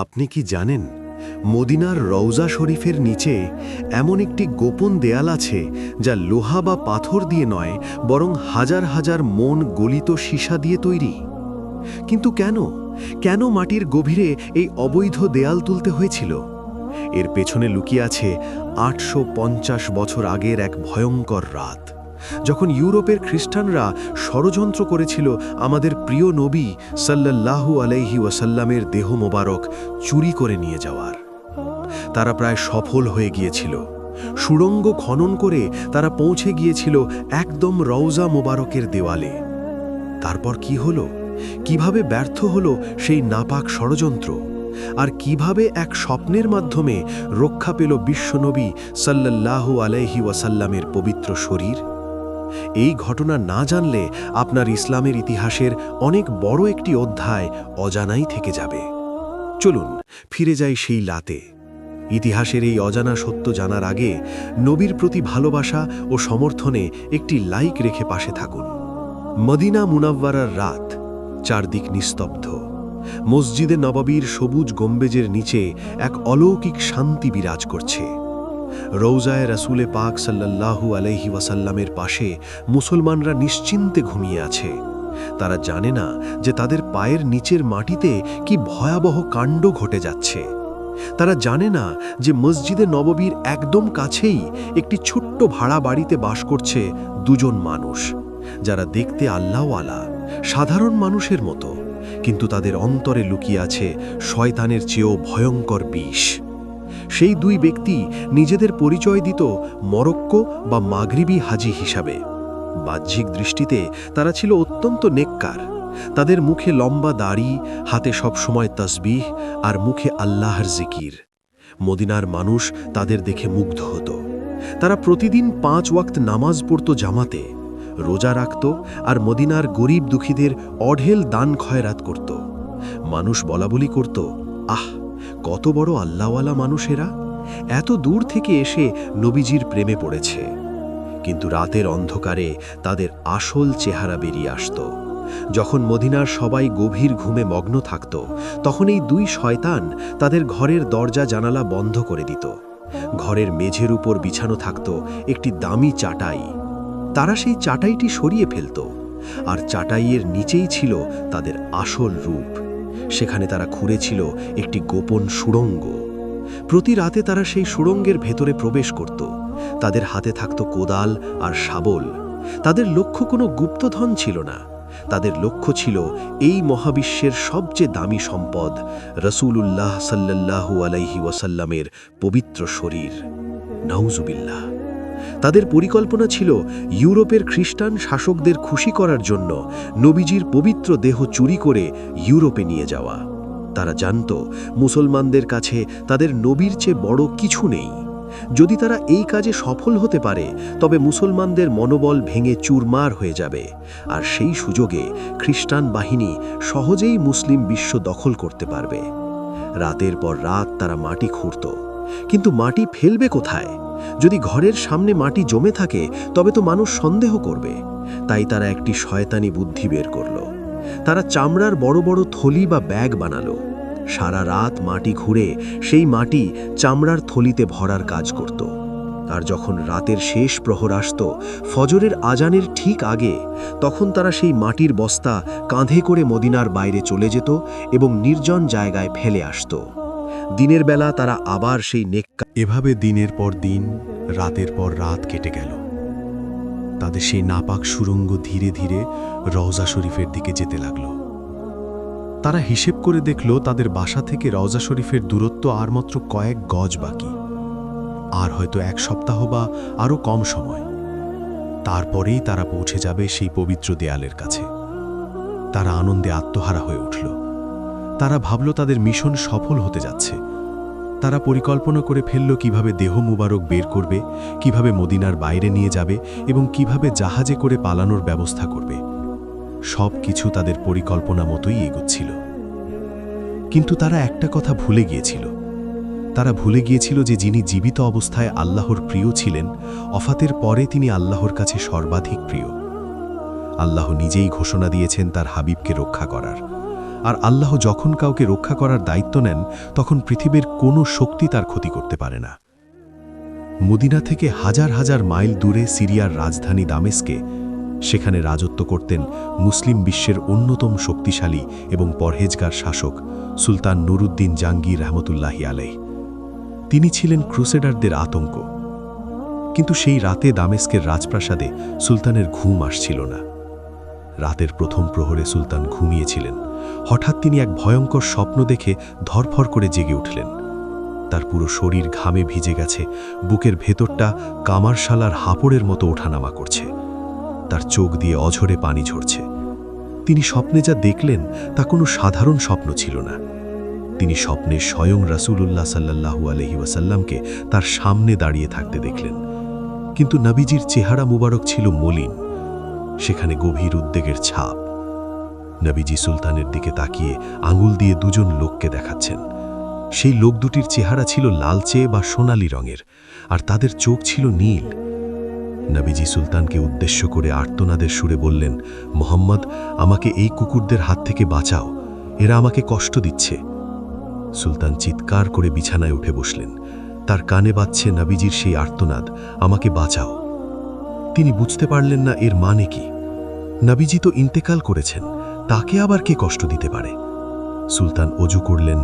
আপনি কি জানেন মদিনার রওজা শরীফের নিচে এমন একটি গোপন দেয়াল আছে যা লোহা বা পাথর দিয়ে নয় বরং হাজার হাজার মন গলিত সীসা দিয়ে তৈরি। কিন্তু কেন মাটির গভীরে এই অবৈধ দেয়াল তুলতে হয়েছিল? এর পেছনে লুকিয়ে আছে ৮৫০ বছর আগের এক ভয়ঙ্কর রাত, যখন ইউরোপের খ্রিস্টানরা ষড়যন্ত্র করেছিল আমাদের প্রিয় নবী সাল্লাল্লাহু আলাইহি ওয়াসাল্লামের দেহ মোবারক চুরি করে নিয়ে যাওয়ার। তারা প্রায় সফল হয়ে গিয়েছিল। সুড়ঙ্গ খনন করে তারা পৌঁছে গিয়েছিল একদম রওজা মোবারকের দেওয়ালে। তারপর কি হলো? কিভাবে ব্যর্থ হলো সেই নাপাক ষড়যন্ত্র? আর কিভাবে এক স্বপ্নের মাধ্যমে রক্ষা পেল বিশ্বনবী সাল্লাল্লাহু আলাইহি ওয়াসাল্লামের পবিত্র শরীর? এই ঘটনা না জানলে আপনার ইসলামের ইতিহাসের অনেক বড় একটি অধ্যায় অজানাই থেকে যাবে। চলুন ফিরে যাই সেই রাতে। ইতিহাসের এই অজানা সত্য জানার আগে নবীর প্রতি ভালোবাসা ও সমর্থনে একটি লাইক রেখে পাশে থাকুন। মদিনা মুনাওয়ারার রাত, চারদিক নিস্তব্ধ। মসজিদে নববীর সবুজ গম্বেজের নিচে এক অলৌকিক শান্তি বিরাজ করছে। রওজায়ে রাসূলে পাক সাল্লাল্লাহু আলাইহি ওয়াসাল্লামের পাশে মুসলমানরা নিশ্চিন্তে ঘুমিয়ে আছে। তারা জানে না যে তাদের পায়ের নিচের মাটিতে কি ভয়াবহ কাণ্ড ঘটে যাচ্ছে। তারা জানে না যে মসজিদে নববীর একদম কাছেই একটি ছোট্ট ভাড়া বাড়িতে বাস করছে দুজন মানুষ, যারা দেখতে আল্লাহওয়ালা, সাধারণ মানুষের মতো, কিন্তু তাদের অন্তরে লুকিয়ে আছে শয়তানের চেয়েও ভয়ঙ্কর বিষ। সেই দুই ব্যক্তি নিজেদের পরিচয় দিত মরক্কো বা মাগরিবি হাজি হিসাবে। বাহ্যিক দৃষ্টিতে তারা ছিল অত্যন্ত নেককার। তাদের মুখে লম্বা দাড়ি, হাতে সবসময় তসবিহ আর মুখে আল্লাহর জিকির। মদিনার মানুষ তাদের দেখে মুগ্ধ হতো। তারা প্রতিদিন 5 ওয়াক্ত নামাজ পড়ত জামাতে, রোজা রাখত আর মদিনার গরিব দুঃখীদের অঢেল দান খয়রাত করত। মানুষ বলাবলি করত, আহ, কত বড় আল্লাহওয়ালা মানুষেরা, এত দূর থেকে এসে নবীজির প্রেমে পড়েছে। কিন্তু রাতের অন্ধকারে তাদের আসল চেহারা বেরিয়ে আসত। যখন মদিনার সবাই গভীর ঘুমে মগ্ন থাকত, তখন এই দুই শয়তান তাদের ঘরের দরজা জানালা বন্ধ করে দিত। ঘরের মেঝের উপর বিছানো থাকত একটি দামি চাটাই। তারা সেই চাটাইটি সরিয়ে ফেলত, আর চাটাইয়ের নিচেই ছিল তাদের আসল রূপ। সেখানে তারা খুঁড়েছিল একটি গোপন সুড়ঙ্গ। প্রতি রাতে তারা সেই সুড়ঙ্গের ভেতরে প্রবেশ করত। তাদের হাতে থাকত কোদাল আর শাবল। তাদের লক্ষ্য কোনো গুপ্তধন ছিল না। তাদের লক্ষ্য ছিল এই মহাবিশ্বের সবচেয়ে দামি সম্পদ, রাসূলুল্লাহ সাল্লাল্লাহু আলাইহি ওয়াসাল্লামের পবিত্র শরীর। নাউজুবিল্লাহ। তাদের পরিকল্পনা ছিল ইউরোপের খ্রিস্টান শাসকদের খুশি করার জন্য নবীজির পবিত্র দেহ চুরি করে ইউরোপে নিয়ে যাওয়া। তারা জানত মুসলমানদের কাছে তাদের নবীর চেয়ে বড় কিছু নেই। যদি তারা এই কাজে সফল হতে পারে, তবে মুসলমানদের মনোবল ভেঙে চুরমার হয়ে যাবে, আর সেই সুযোগে খ্রিস্টান বাহিনী সহজেই মুসলিম বিশ্ব দখল করতে পারবে। রাতের পর রাত তারা মাটি খুঁড়ত, কিন্তু মাটি ফেলবে কোথায়? যদি ঘরের সামনে মাটি জমে থাকে, তবে তো মানুষ সন্দেহ করবে। তাই তারা একটি শয়তানি বুদ্ধি বের করল। তারা চামড়ার বড় বড় থলি বা ব্যাগ বানালো। সারা রাত মাটি খুঁড়ে সেই মাটি চামড়ার থলিতে ভরার কাজ করত। আর যখন রাতের শেষ প্রহর আসত, ফজরের আজানের ঠিক আগে, তখন তারা সেই মাটির বস্তা কাঁধে করে মদিনার বাইরে চলে যেত এবং নির্জন জায়গায় ফেলে আসত। দিনের বেলা তারা আবার সেই নেককার। এভাবে দিনের পর দিন, রাতের পর রাত কেটে গেল। তাদের সেই নাপাক সুড়ঙ্গ ধীরে ধীরে রওজা শরীফের দিকে যেতে লাগল। তারা হিসেব করে দেখল তাদের বাসা থেকে রওজা শরীফের দূরত্ব আর মাত্র কয়েক গজ বাকি। আর হয়তো 1 সপ্তাহ বা আরও কম সময়। তারপরেই তারা পৌঁছে যাবে সেই পবিত্র দেয়ালের কাছে। তারা আনন্দে আত্মহারা হয়ে উঠল। তারা ভাবল তাদের মিশন সফল হতে যাচ্ছে। তারা পরিকল্পনা করে ফেলল কিভাবে দেহ মুবারক বের করবে, কিভাবে মদিনার বাইরে নিয়ে যাবে এবং কিভাবে জাহাজে করে পালানোর ব্যবস্থা করবে। সব কিছু তাদের পরিকল্পনা মতোই এগোচ্ছিল। কিন্তু তারা একটা কথা ভুলে গিয়েছিল। তারা ভুলে গিয়েছিল যে যিনি জীবিত অবস্থায় আল্লাহর প্রিয় ছিলেন, ওফাতের পরে তিনি আল্লাহর কাছে সর্বাধিক প্রিয়। আল্লাহ নিজেই ঘোষণা দিয়েছেন তার হাবিবকে রক্ষা করার। আর আল্লাহ যখন কাউকে রক্ষা করার দায়িত্ব নেন তখন পৃথিবীর কোনো শক্তি তার ক্ষতি করতে পারে না। মদিনা থেকে হাজার হাজার মাইল দূরে সিরিয়ার রাজধানী দামেস্কে, সেখানে রাজত্ব করতেন মুসলিম বিশ্বের অন্যতম শক্তিশালী এবং পরহেজগার শাসক সুলতান নুরুদ্দিন জাহাঙ্গীর রহমতুল্লাহি আলাইহ। তিনি ছিলেন ক্রুসেডারদের আতঙ্ক। কিন্তু সেই রাতে দামেস্কের রাজপ্রাসাদে সুলতানের ঘুম আসছিল না। রাতের প্রথম প্রহরে সুলতান ঘুমিয়েছিলেন। হঠাৎ তিনি এক ভয়ঙ্কর স্বপ্ন দেখে ধরফর করে জেগে উঠলেন। তার পুরো শরীর ঘামে ভিজে গেছে, বুকের ভেতরটা কামারশালার হাঁপড়ের মতো ওঠানামা করছে, তার চোখ দিয়ে অঝরে পানি ঝরছে। তিনি স্বপ্নে যা দেখলেন তা কোনো সাধারণ স্বপ্ন ছিল না। তিনি স্বপ্নে স্বয়ং রাসূলুল্লাহ সাল্লাল্লাহু আলাইহি ওয়াসাল্লামকে তার সামনে দাঁড়িয়ে থাকতে দেখলেন। কিন্তু নবীজির চেহারা মুবারক ছিল মলিন, সেখানে গভীর উদ্বেগের ছাপ। নবীজি সুলতানের দিকে তাকিয়ে আঙুল দিয়ে দুজন লোককে দেখাচ্ছেন। সেই লোক দুটির চেহারা ছিল লালচে বা সোনালী রঙের, আর তাদের চোখ ছিল নীল। নবীজি সুলতানকে উদ্দেশ্য করে আর্তনাদের সুরে বললেন, মোহাম্মদ, আমাকে এই কুকুরদের হাত থেকে বাঁচাও, এরা আমাকে কষ্ট দিচ্ছে। সুলতান চিৎকার করে বিছানায় উঠে বসলেন। তার কানে বাজছে নবীজির সেই আর্তনাদ, আমাকে বাঁচাও। তিনি বুঝতে পারলেন না এর মানে কি। নবীজি তো ইন্তেকাল করেছেন, তাকে আবার কে কষ্ট দিতে পারে? সুলতান অজু করলেন,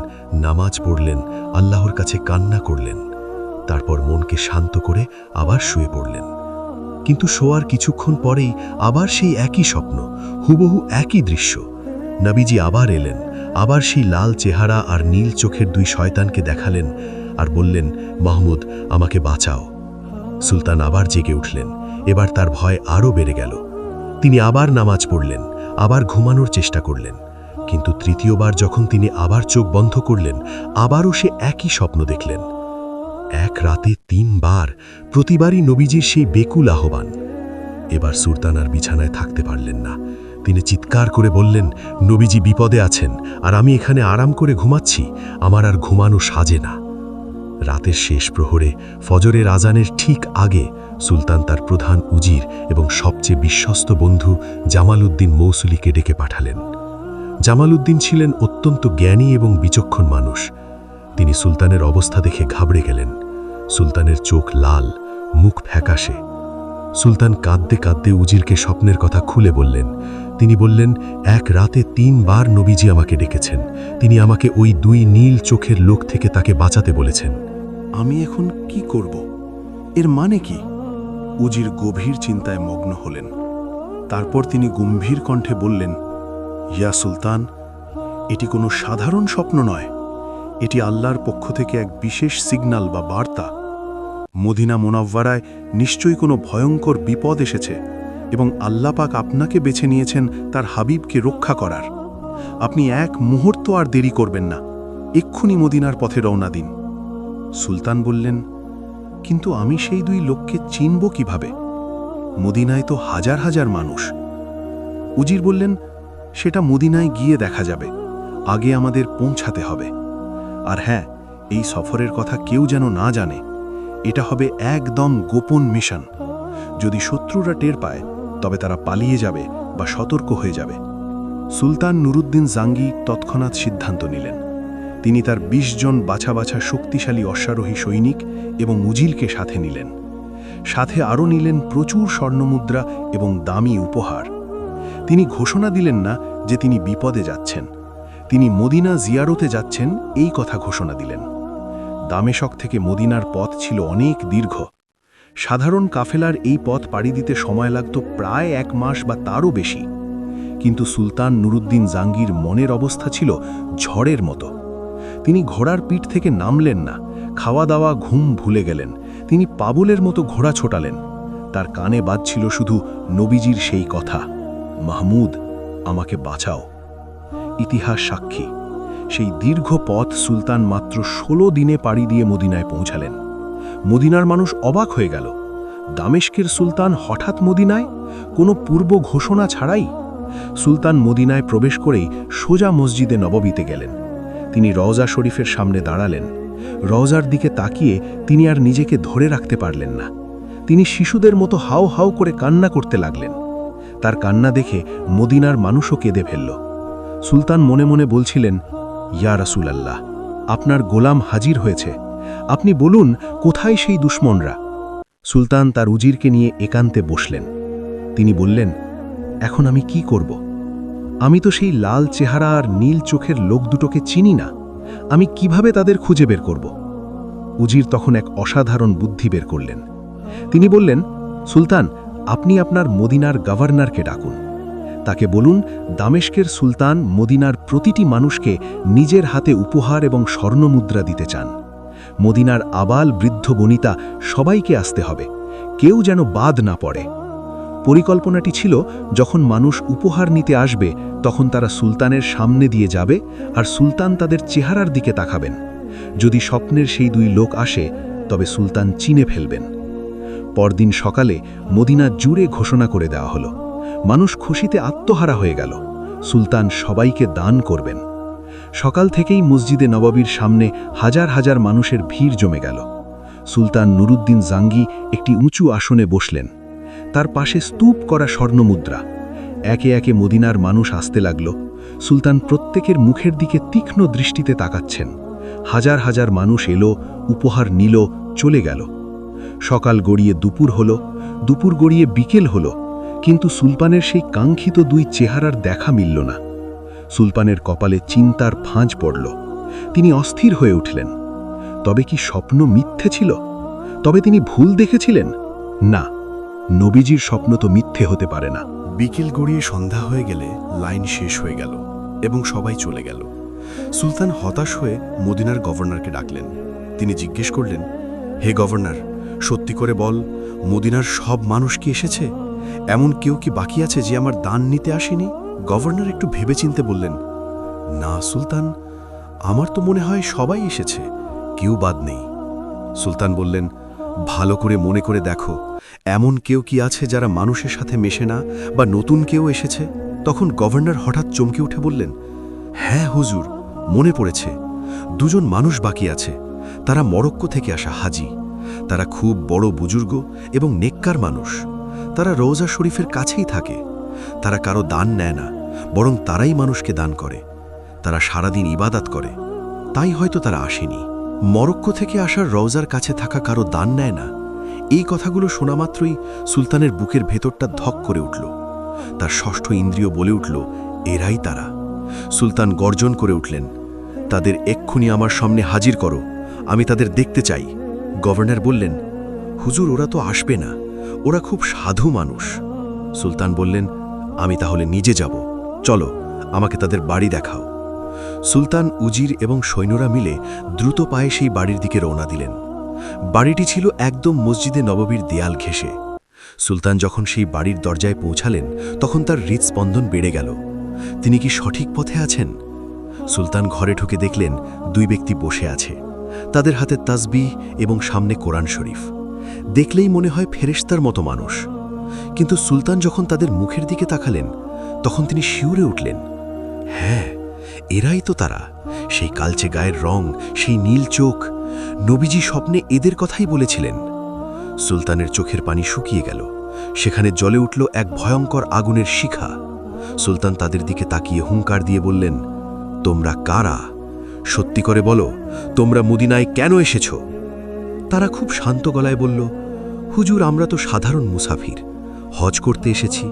নামাজ পড়লেন, আল্লাহর কাছে কান্না করলেন। তারপর মনকে শান্ত করে আবার শুয়ে পড়লেন। কিন্তু শোয়ার কিছুক্ষণ পরেই আবার সেই একই স্বপ্ন, হুবহু একই দৃশ্য। নবীজি আবার এলেন, আবার সেই লাল চেহারা আর নীল চোখের দুই শয়তানকে দেখালেন আর বললেন, মাহমুদ, আমাকে বাঁচাও। সুলতান আবার জেগে উঠলেন। এবার তার ভয় আরও বেড়ে গেল। তিনি আবার নামাজ পড়লেন, আবার ঘুমানোর চেষ্টা করলেন। কিন্তু তৃতীয়বার যখন তিনি আবার চোখ বন্ধ করলেন, আবারও সে একই স্বপ্ন দেখলেন। এক রাতে 3 বার, প্রতিবারই নবীজির সেই বেকুল আহ্বান। এবার সুলতান আর বিছানায় থাকতে পারলেন না। তিনি চিৎকার করে বললেন, নবীজি বিপদে আছেন আর আমি এখানে আরাম করে ঘুমাচ্ছি, আমার আর ঘুমানো সাজে না। রাতের শেষ প্রহরে ফজরের আজানের ঠিক আগে সুলতান তার প্রধান উজির এবং সবচেয়ে বিশ্বস্ত বন্ধু জামালউদ্দিন মৌসুলিকে ডেকে পাঠালেন। জামালউদ্দিন ছিলেন অত্যন্ত জ্ঞানী এবং বিচক্ষণ মানুষ। তিনি সুলতানের অবস্থা দেখে ঘাবড়ে গেলেন। সুলতানের চোখ লাল, মুখ ফ্যাকাশে। সুলতান কাঁদতে কাঁদতে উজিরকে স্বপ্নের কথা খুলে বললেন। তিনি বললেন, এক রাতে 3 বার নবীজি আমাকে ডেকেছেন। তিনি আমাকে ওই 2 নীল চোখের লোক থেকে তাকে বাঁচাতে বলেছেন। আমি এখন কি করব? এর মানে কি? উজির গভীর চিন্তায় মগ্ন হলেন। তারপর তিনি গম্ভীর কণ্ঠে বললেন, ইয়া সুলতান, এটি কোনো সাধারণ স্বপ্ন নয়। এটি আল্লাহর পক্ষ থেকে এক বিশেষ সিগন্যাল বা বার্তা। মদিনা মুনাওয়ারায় নিশ্চয়ই কোনো ভয়ঙ্কর বিপদ এসেছে এবং আল্লাহ পাক আপনাকে বেছে নিয়েছেন তার হাবিবকে রক্ষা করার। আপনি এক মুহূর্ত আর দেরি করবেন না, এক্ষুনি মদিনার পথে রওনা দিন। সুলতান বললেন, কিন্তু আমি সেই 2 লোককে চিনব কিভাবে? মদিনায় তো হাজার হাজার মানুষ। উজির বললেন, সেটা মদিনায় গিয়ে দেখা যাবে, আগে আমাদের পৌঁছাতে হবে। আর হ্যাঁ, এই সফরের কথা কেউ যেন না জানে। এটা হবে একদম গোপন মিশন। যদি শত্রুরা টের পায় তবে তারা পালিয়ে যাবে বা সতর্ক হয়ে যাবে। সুলতান নুরুদ্দিন জাহাঙ্গীর তৎক্ষণাৎ সিদ্ধান্ত নিলেন। তিনি তার 20 জন বাছা বাছা শক্তিশালী অশ্বারোহী সৈনিক এবং উজিরকে সাথে নিলেন। সাথে আরও নিলেন প্রচুর স্বর্ণমুদ্রা এবং দামি উপহার। তিনি ঘোষণা দিলেন না যে তিনি বিপদে যাচ্ছেন, তিনি মদিনা জিয়ারতে যাচ্ছেন এই কথা ঘোষণা দিলেন। দামেশক থেকে মদিনার পথ ছিল অনেক দীর্ঘ। সাধারণ কাফেলার এই পথ পাড়ি দিতে সময় লাগত প্রায় 1 মাস বা তারও বেশি। কিন্তু সুলতান নুরুদ্দিন জাহাঙ্গীর মনের অবস্থা ছিল ঝড়ের মতো। তিনি ঘোড়ার পিঠ থেকে নামলেন না, খাওয়া দাওয়া ঘুম ভুলে গেলেন। তিনি পাগলের মতো ঘোড়া ছোটালেন। তার কানে বাজছিল শুধু নবীজির সেই কথা, মাহমুদ, আমাকে বাঁচাও। ইতিহাস সাক্ষী, সেই দীর্ঘ পথ সুলতান মাত্র 16 দিনে পাড়ি দিয়ে মদিনায় পৌঁছালেন। মদিনার মানুষ অবাক হয়ে গেল। দামেস্কের সুলতান হঠাৎ মদিনায়, কোনো পূর্ব ঘোষণা ছাড়াই? সুলতান মদিনায় প্রবেশ করেই সোজা মসজিদে নববীতে গেলেন। তিনি রওজা শরীফের সামনে দাঁড়ালেন। রওজার দিকে তাকিয়ে তিনি আর নিজেকে ধরে রাখতে পারলেন না। তিনি শিশুদের মতো হাউ হাউ করে কান্না করতে লাগলেন। তার কান্না দেখে মদিনার মানুষও কেঁদে ফেলল। সুলতান মনে মনে বলছিলেন, ইয়া রাসূলাল্লাহ, আপনার গোলাম হাজির হয়েছে, আপনি বলুন কোথায় সেই দুশমনরা। সুলতান তার উজিরকে নিয়ে একান্তে বসলেন। তিনি বললেন, এখন আমি কি করব? আমি তো সেই লাল চেহারা আর নীল চোখের লোক দুটোকে চিনি না, আমি কিভাবে তাদের খুঁজে বের করব? উজির তখন এক অসাধারণ বুদ্ধি বের করলেন। তিনি বললেন, সুলতান, আপনি আপনার মদিনার গভর্নরকে ডাকুন। তাকে বলুন দামেস্কের সুলতান মদিনার প্রতিটি মানুষকে নিজের হাতে উপহার এবং স্বর্ণমুদ্রা দিতে চান। মদিনার আবাল বৃদ্ধ বনিতা সবাইকে আসতে হবে, কেউ যেন বাদ না পড়ে। পরিকল্পনাটি ছিল, যখন মানুষ উপহার নিতে আসবে তখন তারা সুলতানের সামনে দিয়ে যাবে আর সুলতান তাদের চেহারার দিকে তাকাবেন। যদি স্বপ্নের সেই দুই লোক আসে তবে সুলতান চিনে ফেলবেন। পরদিন সকালে মদিনা জুড়ে ঘোষণা করে দেওয়া হলো। মানুষ খুশিতে আত্মহারা হয়ে গেল। সুলতান সবাইকে দান করবেন। সকাল থেকেই মসজিদে নববীর সামনে হাজার হাজার মানুষের ভিড় জমে গেল। সুলতান নুরুদ্দিন জাঙ্গি একটি উঁচু আসনে বসলেন। তার পাশে স্তূপ করা স্বর্ণমুদ্রা। একে একে মদিনার মানুষ আসতে লাগল। সুলতান প্রত্যেকের মুখের দিকে তীক্ষ্ণ দৃষ্টিতে তাকাচ্ছেন। হাজার হাজার মানুষ এলো, উপহার নিল, চলে গেল। সকাল গড়িয়ে দুপুর হলো, দুপুর গড়িয়ে বিকেল হলো, কিন্তু সুলতানের সেই কাঙ্ক্ষিত দুই চেহারার দেখা মিলল না। সুলতানের কপালে চিন্তার ফাঁজ পড়ল। তিনি অস্থির হয়ে উঠলেন। তবে কি স্বপ্ন মিথ্যে ছিল? তবে তিনি ভুল দেখেছিলেন? না, নবীজির স্বপ্ন তো মিথ্যে হতে পারে না। বিকেল গড়িয়ে সন্ধ্যা হয়ে গেলে লাইন শেষ হয়ে গেল এবং সবাই চলে গেল। সুলতান হতাশ হয়ে মদিনার গভর্নরকে ডাকলেন। তিনি জিজ্ঞেস করলেন, হে গভর্নর, সত্যি করে বল, মদিনার সব মানুষ কি এসেছে? এমন কেউ কি বাকি আছে যে আমার দান নিতে আসেনি? গভর্নর একটু ভেবেচিন্তে বললেন, না সুলতান, আমার তো মনে হয় সবাই এসেছে, কেউ বাদ নেই। সুলতান বললেন, ভালো করে মনে করে দেখো, এমন কেউ কি আছে যারা মানুষের সাথে মেশে না, বা নতুন কেউ এসেছে? তখন গভর্নর হঠাৎ চমকে উঠে বললেন, হ্যাঁ হুজুর, মনে পড়েছে, দুজন মানুষ বাকি আছে। তারা মরক্কো থেকে আসা হাজি। তারা খুব বড় বুজুর্গ এবং নেককার মানুষ। তারা রওজা শরীফের কাছেই থাকে। তারা কারো দান নেয় না, বরং তারাই মানুষকে দান করে। তারা সারাদিন ইবাদত করে, তাই হয়তো তারা আসেনি। মরক্কো থেকে আসার রওজার কাছে থাকা কারো দান নেয় না, এই কথাগুলো শোনা মাত্রই সুলতানের বুকের ভেতরটা ধক করে উঠল। তার ষষ্ঠ ইন্দ্রিয় বলে উঠল, এরাই তারা। সুলতান গর্জন করে উঠলেন, তাদের এক্ষুনি আমার সামনে হাজির করো, আমি তাদের দেখতে চাই। গভর্নর বললেন, হুজুর, ওরা তো আসবে না, ওরা খুব সাধু মানুষ। সুলতান বললেন, আমি তাহলে নিজে যাব, চলো, আমাকে তাদের বাড়ি দেখাও। সুলতান, উজির এবং সৈন্যরা মিলে দ্রুত পায়ে সেই বাড়ির দিকে রওনা দিলেন। বাড়িটি ছিল একদম মসজিদে নববীর দেয়াল ঘেঁষে। সুলতান যখন সেই বাড়ির দরজায় পৌঁছালেন তখন তার হৃৎস্পন্দন বেড়ে গেল। তিনি কি সঠিক পথে আছেন? সুলতান ঘরে ঢুকে দেখলেন দুই ব্যক্তি বসে আছে। তাদের হাতে তাসবিহ এবং সামনে কোরআন শরীফ। দেখলেই মনে হয় ফেরেশতার মতো মানুষ। কিন্তু সুলতান যখন তাদের মুখের দিকে তাকালেন তখন তিনি শিউরে উঠলেন। হ্যাঁ, এরাই তো তারা, সেই কালচে গায়ের রং, সেই নীল চোখ। নবীজি স্বপ্নে এদের কথাই বলেছিলেন। সুলতানের চোখের পানি শুকিয়ে গেল। সেখানে জ্বলে উঠল এক ভয়ঙ্কর আগুনের শিখা। সুলতান তাদের দিকে তাকিয়ে হুঙ্কার দিয়ে বললেন, তোমরা কারা? সত্যি করে বলো, তোমরা মদিনায় কেন এসেছ? তারা খুব শান্ত গলায় বলল, হুজুর, আমরা তো সাধারণ মুসাফির, হজ করতে এসেছি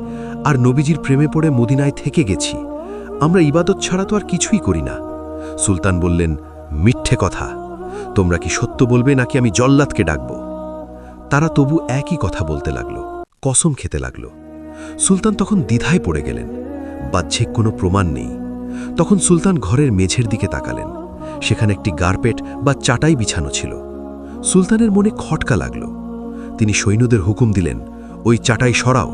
আর নবীজির প্রেমে পড়ে মদিনায় থেকে গেছি। আমরা ইবাদত ছাড়া তো আর কিছুই করি না। সুলতান বললেন, মিথ্যে কথা, তোমরা কি সত্য বলবে নাকি আমি জল্লাদকে ডাকব? তারা তবু একই কথা বলতে লাগল, কসম খেতে লাগল। সুলতান তখন দ্বিধায় পড়ে গেলেন, বাহ্যিক কোনো প্রমাণ নেই। তখন সুলতান ঘরের মেঝের দিকে তাকালেন। সেখানে একটি গারপেট বা চাটাই বিছানো ছিল। সুলতানের মনে খটকা লাগল। তিনি সৈন্যদের হুকুম দিলেন, ওই চাটাই সরাও।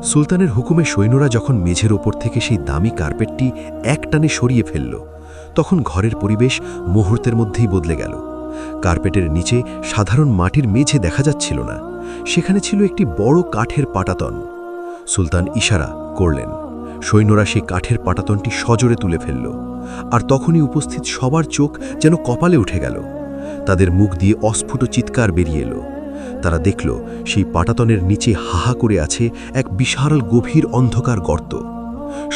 সুলতানের হুকুমে সৈন্যরা যখন মেঝের ওপর থেকে সেই দামি কার্পেটটি একটানে সরিয়ে ফেলল তখন ঘরের পরিবেশ মুহূর্তের মধ্যেই বদলে গেল। কার্পেটের নিচে সাধারণ মাটির মেঝে দেখা যাচ্ছিল না, সেখানে ছিল একটি বড় কাঠের পাটাতন। সুলতান ইশারা করলেন। সৈন্যরা সেই কাঠের পাটাতনটি সজোরে তুলে ফেলল। আর তখনই উপস্থিত সবার চোখ যেন কপালে উঠে গেল। তাদের মুখ দিয়ে অস্ফুট চিৎকার বেরিয়ে এলো। তারা দেখল সেই পাটাতনের নিচে হাহা করে আছে এক বিশাল গভীর অন্ধকার গর্ত।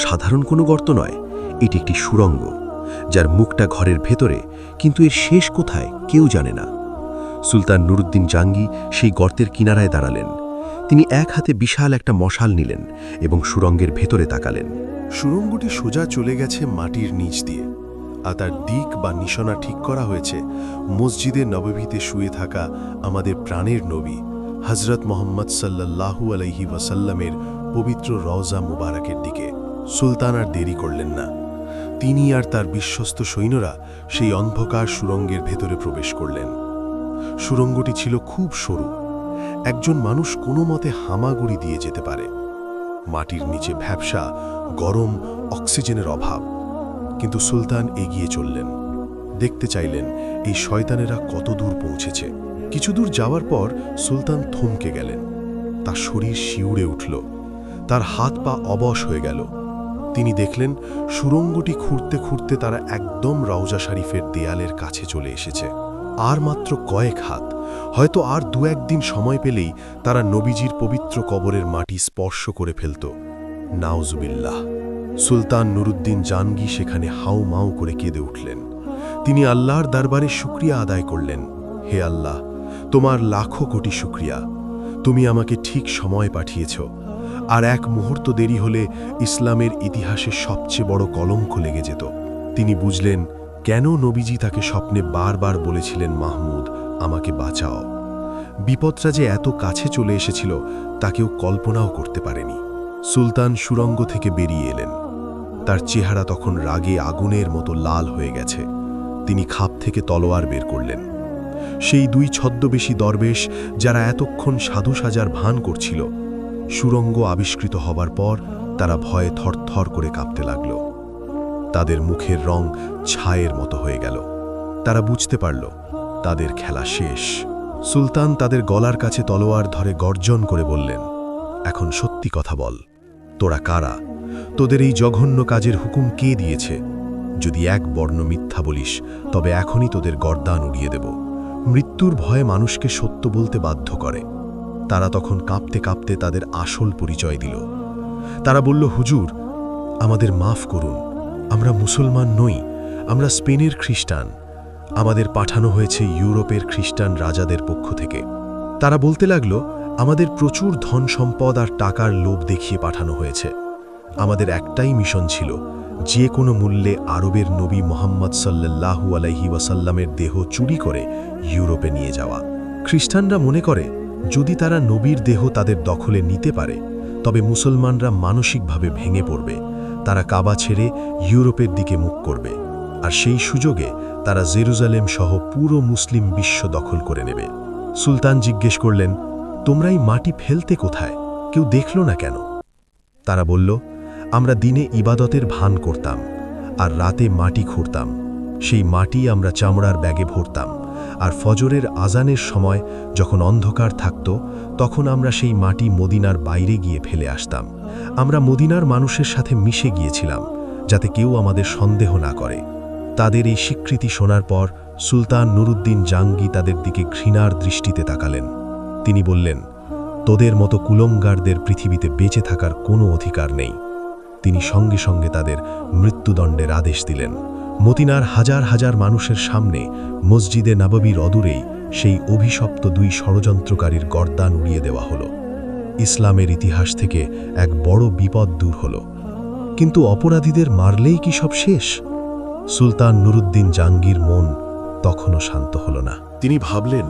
সাধারণ কোনো গর্ত নয়, এটি একটি সুড়ঙ্গ, যার মুখটা ঘরের ভেতরে, কিন্তু এর শেষ কোথায় কেউ জানে না। সুলতান নুরুদ্দিন জাঙ্গি সেই গর্তের কিনারায় দাঁড়ালেন। তিনি এক হাতে বিশাল একটা মশাল নিলেন এবং সুড়ঙ্গের ভেতরে তাকালেন। সুড়ঙ্গটি সোজা চলে গেছে মাটির নিচ দিয়ে, আর তার দিক বা নিশানা ঠিক করা হয়েছে মসজিদে নববীতে শুয়ে থাকা আমাদের প্রাণের নবী হজরত মোহাম্মদ সাল্লাল্লাহু আলাইহি ওয়াসাল্লামের পবিত্র রওজা মুবারকের দিকে। সুলতান আর দেরি করলেন না। তিনি আর তার বিশ্বস্ত সৈন্যরা সেই অন্ধকার সুড়ঙ্গের ভেতরে প্রবেশ করলেন। সুড়ঙ্গটি ছিল খুব সরু, একজন মানুষ কোনো মতে হামাগুড়ি দিয়ে যেতে পারে। মাটির নিচে ভ্যাপসা গরম অক্সিজেনের অভাব, কিন্তু সুলতান এগিয়ে চললেন। দেখতে চাইলেন এই শয়তানেরা কত দূর পৌঁছেছে। কিছু দূর যাওয়ার পর সুলতান থমকে গেলেন। তার শরীর শিউরে উঠল, তার হাত পা অবশ হয়ে গেল। তিনি দেখলেন সুড়ঙ্গটি খুঁড়তে খুঁড়তে তারা একদম রওজা শরীফের দেয়ালের কাছে চলে এসেছে। আর মাত্র কয়েক হাত, হয়তো আর 2-1 দিন সময় পেলেই তারা নবীজির পবিত্র কবরের মাটি স্পর্শ করে ফেলত। নাউজুবিল্লাহ। সুলতান নুরুদ্দিন জাঙ্গি সেখানে হাউমাউ করে কেঁদে উঠলেন। তিনি আল্লাহর দরবারে শুকরিয়া আদায় করলেন, হে আল্লাহ, তোমার লাখো কোটি শুকরিয়া। তুমি আমাকে ঠিক সময় পাঠিয়েছ। আর এক মুহূর্ত দেরি হলে ইসলামের ইতিহাসে সবচেয়ে বড় কলঙ্ক লেগে যেত। তিনি বুঝলেন কেন নবীজি তাকে স্বপ্নে বারবার বলেছিলেন, মাহমুদ, আমাকে বাঁচাও। বিপদটা যে এত কাছে চলে এসেছিল তা কেউ কল্পনাও করতে পারেনি। সুলতান সুড়ঙ্গ থেকে বেরিয়ে এলেন। তার চেহারা তখন রাগে আগুনের মতো লাল হয়ে গেছে। তিনি খাপ থেকে তলোয়ার বের করলেন। সেই 2 ছদ্মবেশী দরবেশ যারা এতক্ষণ সাধু সাজার ভান করছিল, সুড়ঙ্গ আবিষ্কৃত হবার পর তারা ভয়ে থরথর করে কাঁপতে লাগল। তাদের মুখের রং ছায়ের মতো হয়ে গেল। তারা বুঝতে পারল তাদের খেলা শেষ। সুলতান তাদের গলার কাছে তলোয়ার ধরে গর্জন করে বললেন, এখন সত্যি কথা বল, তোরা কারা? তোদের এই জঘন্য কাজের হুকুম কে দিয়েছে? যদি এক বর্ণ মিথ্যা বলিস তবে এখনই তোদের গর্দান উড়িয়ে দেব। মৃত্যুর ভয়ে মানুষকে সত্য বলতে বাধ্য করে। তারা তখন কাঁপতে কাঁপতে তাদের আসল পরিচয় দিল। তারা বলল, হুজুর, আমাদের মাফ করুন, আমরা মুসলমান নই, আমরা স্পেনের খ্রিস্টান। আমাদের পাঠানো হয়েছে ইউরোপের খ্রিস্টান রাজাদের পক্ষ থেকে। তারা বলতে লাগল, আমাদের প্রচুর ধন সম্পদ আর টাকার লোভ দেখিয়ে পাঠানো হয়েছে। আমাদের একটাই মিশন ছিল, যে কোনো মূল্যে আরবের নবী মোহাম্মদ সাল্লাল্লাহু আলাইহি ওয়াসাল্লামের দেহ চুরি করে ইউরোপে নিয়ে যাওয়া। খ্রিস্টানরা মনে করে যদি তারা নবীর দেহ তাদের দখলে নিতে পারে তবে মুসলমানরা মানসিকভাবে ভেঙে পড়বে। তারা কাবা ছেড়ে ইউরোপের দিকে মুখ করবে, আর সেই সুযোগে তারা জেরুজালেম সহ পুরো মুসলিম বিশ্ব দখল করে নেবে। সুলতান জিজ্ঞেস করলেন, তোমরাই মাটি ফেলতে কোথায়? কেউ দেখল না কেন? তারা বলল, আমরা দিনে ইবাদতের ভান করতাম আর রাতে মাটি খুঁড়তাম। সেই মাটি আমরা চামড়ার ব্যাগে ভরতাম, আর ফজরের আজানের সময় যখন অন্ধকার থাকত তখন আমরা সেই মাটি মদিনার বাইরে গিয়ে ফেলে আসতাম। আমরা মদিনার মানুষের সাথে মিশে গিয়েছিলাম যাতে কেউ আমাদের সন্দেহ না করে। তাদের এই স্বীকৃতি শোনার পর সুলতান নুরুদ্দিন জাঙ্গি তাদের দিকে ঘৃণার দৃষ্টিতে তাকালেন। তিনি বললেন, তোদের মতো কুলঙ্গারদের পৃথিবীতে বেঁচে থাকার কোনো অধিকার নেই। তিনি সঙ্গে সঙ্গে তাদের মৃত্যুদণ্ডের আদেশ দিলেন। মদিনার হাজার হাজার মানুষের সামনে মসজিদে নববীর অদূরেই সেই অভিশপ্ত 2 ষড়যন্ত্রকারীর গর্দান উড়িয়ে দেওয়া হল। ইসলামের ইতিহাস থেকে এক বড় বিপদ দূর হল। কিন্তু অপরাধীদের মারলেই কি সব শেষ? সুলতান নুরুদ্দিন জাঙ্গির মন তখনও শান্ত হল না। তিনি ভাবলেন,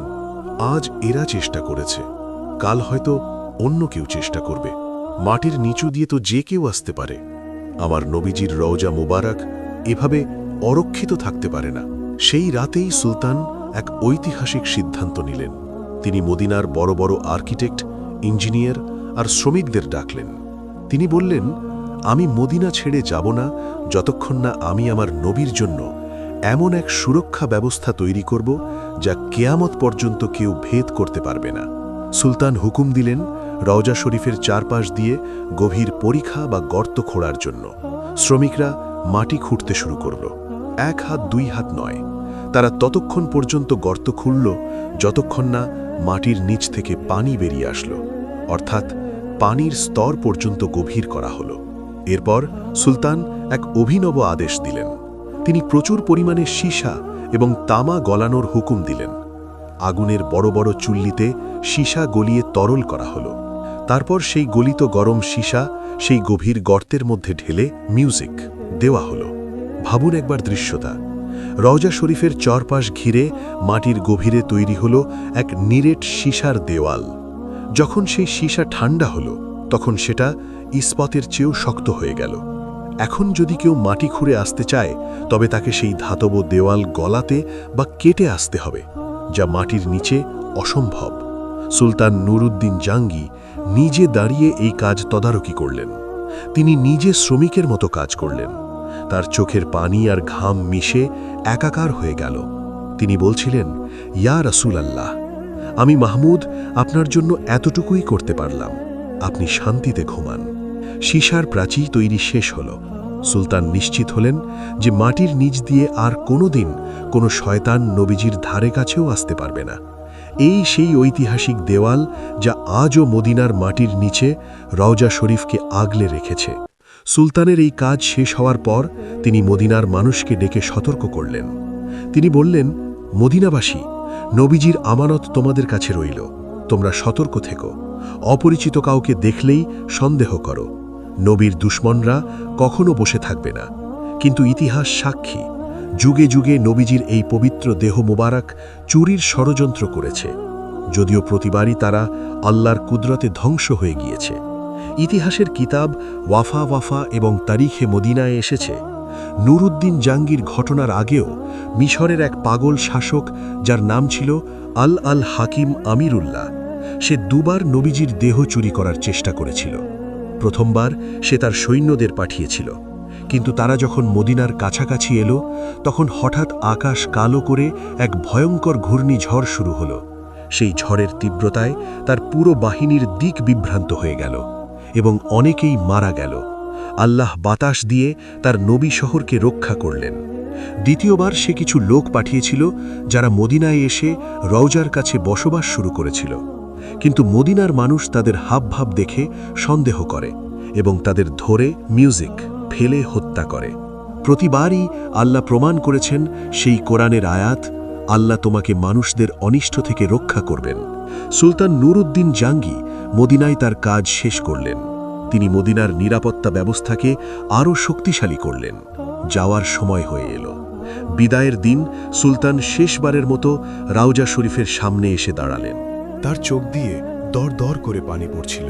আজ এরা চেষ্টা করেছে, কাল হয়তো অন্য কেউ চেষ্টা করবে। মাটির নিচু দিয়ে তো যে কেউ আসতে পারে। আমার নবীজির রওজা মুবারক এভাবে অরক্ষিত থাকতে পারে না। সেই রাতেই সুলতান এক ঐতিহাসিক সিদ্ধান্ত নিলেন। তিনি মদিনার বড় বড় আর্কিটেক্ট, ইঞ্জিনিয়ার আর শ্রমিকদের ডাকলেন। তিনি বললেন, আমি মদিনা ছেড়ে যাব না যতক্ষণ না আমি আমার নবীর জন্য এমন এক সুরক্ষা ব্যবস্থা তৈরি করব যা কেয়ামত পর্যন্ত কেউ ভেদ করতে পারবে না। সুলতান হুকুম দিলেন রওজা শরীফের চারপাশ দিয়ে গভীর পরিখা বা গর্ত খোঁড়ার জন্য। শ্রমিকরা মাটি খুঁড়তে শুরু করল। 1 হাত 2 হাত নয়, তারা ততক্ষণ পর্যন্ত গর্ত খুঁড়ল যতক্ষণ না মাটির নিচ থেকে পানি বেরিয়ে আসলো, অর্থাৎ পানির স্তর পর্যন্ত গভীর করা হলো। এরপর সুলতান এক অভিনব আদেশ দিলেন। তিনি প্রচুর পরিমাণে সীসা এবং তামা গলানোর হুকুম দিলেন। আগুনের বড় বড় চুল্লিতে সীসা গলিয়ে তরল করা হলো। তারপর সেই গলিত গরম সীসা সেই গভীর গর্তের মধ্যে ঢেলে মিউজিক দেওয়া হলো। ভাবুন একবার দৃশ্যটা। রওজা শরীফের চারপাশ ঘিরে মাটির গভীরে তৈরি হলো এক নিরেট সীসার দেওয়াল। যখন সেই সীসা ঠান্ডা হলো তখন সেটা ইস্পাতের চেয়েও শক্ত হয়ে গেল। এখন যদি কেউ মাটি খুঁড়ে আসতে চায় তবে তাকে সেই ধাতব দেওয়াল গলাতে বা কেটে আসতে হবে, যা মাটির নিচে অসম্ভব। সুলতান নুরুদ্দিন জাঙ্গি নিজে দাঁড়িয়ে এই কাজ তদারকি করলেন। তিনি নিজে শ্রমিকের মতো কাজ করলেন। তার চোখের পানি আর ঘাম মিশে একাকার হয়ে গেল। তিনি বলছিলেন, ইয়া রাসূল আল্লাহ, আমি মাহমুদ আপনার জন্য এতটুকুই করতে পারলাম, আপনি শান্তিতে ঘুমান। সীসার প্রাচীর তৈরি শেষ হল। সুলতান নিশ্চিত হলেন যে মাটির নিচ দিয়ে আর কোনোদিন কোনো শয়তান নবীজির ধারে কাছেও আসতে পারবে না। এই সেই ঐতিহাসিক দেওয়াল যা আজও মদিনার মাটির নিচে রওজা শরীফকে আগলে রেখেছে। সুলতানের এই কাজ শেষ হওয়ার পর তিনি মদিনার মানুষকে ডেকে সতর্ক করলেন। তিনি বললেন, মদিনাবাসী, নবীজির আমানত তোমাদের কাছে রইল, তোমরা সতর্ক থেকো। অপরিচিত কাউকে দেখলেই সন্দেহ করো। নবীর দুশমনরা কখনো বসে থাকবে না, কিন্তু ইতিহাস সাক্ষী, যুগে যুগে নবীজির এই পবিত্র দেহ মোবারক চুরির ষড়যন্ত্র করেছে, যদিও প্রতিবারই তারা আল্লাহর কুদরতে ধ্বংস হয়ে গিয়েছে। ইতিহাসের কিতাব ওয়াফা ওয়াফা এবং তারিখে মদিনায় এসেছে, নুরুদ্দিন জাঙ্গির ঘটনার আগেও মিশরের এক পাগল শাসক, যার নাম ছিল আল আল হাকিম আমিরুল্লাহ, সে দুবার নবীজির দেহ চুরি করার চেষ্টা করেছিল। প্রথমবার সে তার সৈন্যদের পাঠিয়েছিল, কিন্তু তারা যখন মদিনার কাছাকাছি এলো তখন হঠাৎ আকাশ কালো করে এক ভয়ঙ্কর ঘূর্ণিঝড় শুরু হলো। সেই ঝড়ের তীব্রতায় তার পুরো বাহিনীর দিক বিভ্রান্ত হয়ে গেল এবং অনেকেই মারা গেল। আল্লাহ বাতাস দিয়ে তার নবী শহরকে রক্ষা করলেন। দ্বিতীয়বার সে কিছু লোক পাঠিয়েছিল যারা মদিনায় এসে রওজার কাছে বসবাস শুরু করেছিল, কিন্তু মদিনার মানুষ তাদের হাবভাব দেখে সন্দেহ করে এবং তাদের ধরে মিউজিক ফেলে হত্যা করে। প্রতিবারই আল্লাহ প্রমাণ করেছেন সেই কোরআনের আয়াত, আল্লাহ তোমাকে মানুষদের অনিষ্ট থেকে রক্ষা করবেন। সুলতান নুরুদ্দিন জাঙ্গি মদিনায় তার কাজ শেষ করলেন। তিনি মদিনার নিরাপত্তা ব্যবস্থাকে আরও শক্তিশালী করলেন। যাওয়ার সময় হয়ে এলো। বিদায়ের দিন সুলতান শেষবারের মতো রওজা শরীফের সামনে এসে দাঁড়ালেন। তার চোখ দিয়ে দর দর করে পানি পড়ছিল।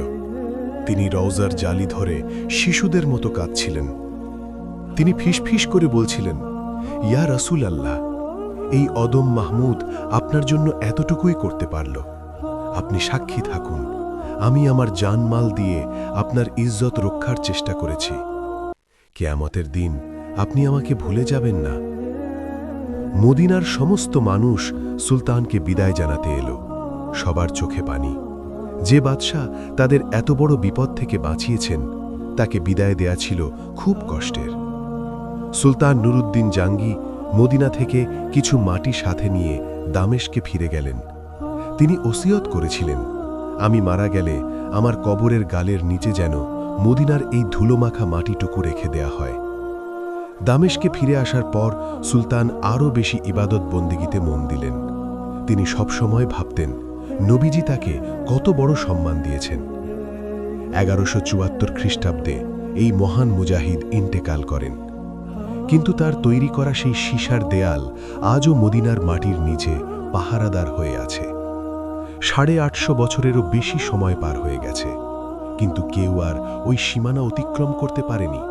তিনি রওজার জালি ধরে শিশুদের মতো কাঁদছিলেন। তিনি ফিসফিস করে বলছিলেন, ইয়া রাসূল আল্লাহ, এই অদম মাহমুদ আপনার জন্য এতটুকুই করতে পারল। আপনি সাক্ষী থাকুন, আমি আমার জানমাল দিয়ে আপনার ইজ্জত রক্ষার চেষ্টা করেছি। কিয়ামতের দিন আপনি আমাকে ভুলে যাবেন না। মদিনার সমস্ত মানুষ সুলতানকে বিদায় জানাতে এলো। সবার চোখে পানি। যে বাদশাহ তাদের এত বড় বিপদ থেকে বাঁচিয়েছেন, তাকে বিদায় দেয়া ছিল খুব কষ্টের। সুলতান নুরুদ্দিন জাঙ্গি মদিনা থেকে কিছু মাটি সাথে নিয়ে দামেস্কে ফিরে গেলেন। তিনি ওসিয়ত করেছিলেন, আমি মারা গেলে আমার কবরের গালের নিচে যেন মদিনার এই ধুলোমাখা মাটিটুকু রেখে দেয়া হয়। দামেস্কে ফিরে আসার পর সুলতান আরও বেশি ইবাদত বন্দেগীতে মন দিলেন। তিনি সবসময় ভাবতেন নবীজি তাকে কত বড় সম্মান দিয়েছেন। 1174 খ্রিস্টাব্দে এই মহান মুজাহিদ ইন্তেকাল করেন, কিন্তু তার তৈরি করা সেই সীসার দেয়াল আজও মদিনার মাটির নিচে পাহারাদার হয়ে আছে। 850 বছরেরও বেশি সময় পার হয়ে গেছে, কিন্তু কেউ আর ওই সীমানা অতিক্রম করতে পারেনি।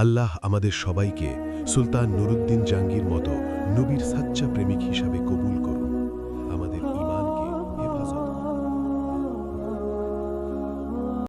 আল্লাহ আমাদের সবাইকে সুলতান নুরুদ্দিন জাঙ্গির মতো নবীর সাচ্চা প্রেমিক হিসাবে কবুল করুন।